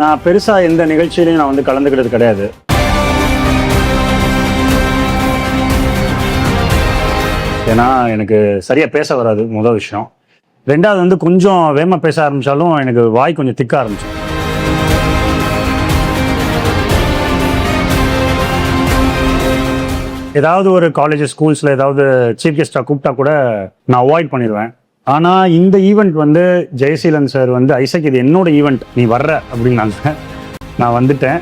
நான் பெருசா எந்த நிகழ்ச்சியிலையும் நான் வந்து கலந்துக்கிட்டது கிடையாது. ஏன்னா எனக்கு சரியா பேச வராது முதல் விஷயம். ரெண்டாவது வந்து கொஞ்சம் வேகமா பேச ஆரம்பிச்சாலும் எனக்கு வாய் கொஞ்சம் திக்க ஆரம்பிச்சு. ஏதாவது ஒரு காலேஜ் ஸ்கூல்ஸ்ல ஏதாவது சீஃப் கெஸ்டா கூப்பிட்டா கூட நான் அவாய்ட் பண்ணிடுவேன். ஆனா இந்த ஈவெண்ட் வந்து ஜெயசீலன் சார் வந்து ஐசக் இது என்னோட ஈவெண்ட், நீ வர்ற அப்படின்னாங்க. நான் வந்துட்டேன்.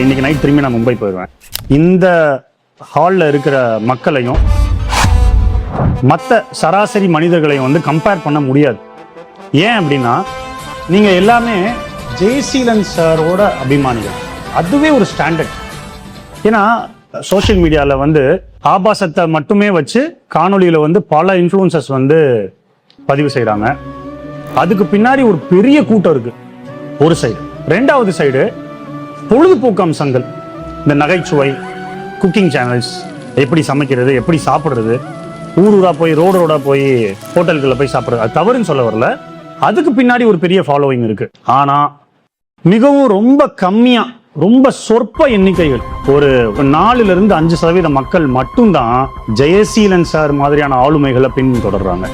இன்னைக்கு நைட் திரும்பி நான் மும்பை போயிடுவேன். இந்த ஹாலில் இருக்கிற மக்களையும் மற்ற சராசரி மனிதர்களையும் வந்து கம்பேர் பண்ண முடியாது. ஏன் அப்படின்னா நீங்கள் எல்லாமே ஜெயசீலன் சாரோட அபிமானிகள். அதுவே ஒரு ஸ்டாண்டர்ட். ஏன்னா சோஷியல் மீடியாவில் வந்து ஆபாசத்தை மட்டுமே வச்சு காணொலியில் வந்து பல இன்ஃப்ளூயன்சர்ஸ் வந்து பதிவு செய்கிறாங்க. அதுக்கு பின்னாடி ஒரு பெரிய கூட்டம் இருக்கு ஒரு சைடு. ரெண்டாவது சைடு பொழுதுபோக்கு அம்சங்கள், இந்த நகைச்சுவை, குக்கிங் சேனல்ஸ், எப்படி சமைக்கிறது, எப்படி சாப்பிட்றது, ஊரூரா போய் ரோடா போய் ஹோட்டல்களில் போய் சாப்பிட்றது. அது தவறுன்னு சொல்ல வரல. அதுக்கு பின்னாடி ஒரு பெரிய ஃபாலோவிங் இருக்கு. ஆனா மிகவும் ரொம்ப கம்மியா, ரொம்ப சொற்ப எண்ணிக்கைகள், ஒரு 4% 5% மக்கள் மட்டும்தான் ஜெயசீலன் சார் மாதிரியான ஆளுமைகளை பின்தொடர்றாங்க.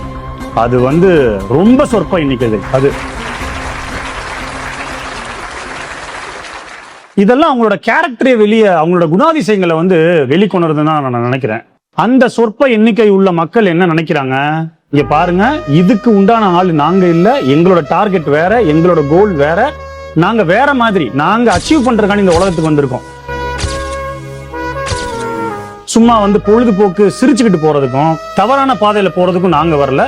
அது வந்து ரொம்ப சொற்ப எண்ணிக்கைகள். அது இதெல்லாம் அவங்களோட கேரக்டரே வெளியே, அவங்களோட குணாதிசயங்களை வந்து வெளிக்கொணர்றதுன்னு தான் நான் நினைக்கிறேன். அந்த சொற்ப எண்ணிக்கை உள்ள மக்கள் என்ன நினைக்கிறாங்க, இங்க பாருங்க, இதுக்கு உண்டான ஆள் நாங்க இல்ல, எங்களோட டார்கெட் வேற, எங்களோட கோல் வேற, நாங்க வேற மாதிரி, நாங்க அச்சீவ் பண்றதுக்கான இந்த உலகத்துக்கு வந்திருக்கோம். சும்மா வந்து பொழுதுபோக்கு சிரிச்சுக்கிட்டு போறதுக்கும் தவறான பாதையில போறதுக்கும் நாங்க வரல.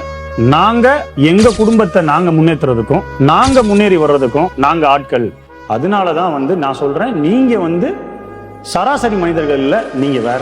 நாங்க எங்க குடும்பத்தை நாங்க முன்னேற்றுறதுக்கும் நாங்க முன்னேறி வர்றதுக்கும் நாங்க ஆட்கள். அதனாலதான் வந்து நான் சொல்றேன், நீங்க வந்து சராசரி மனிதர்கள் இல்ல, நீங்க வேற.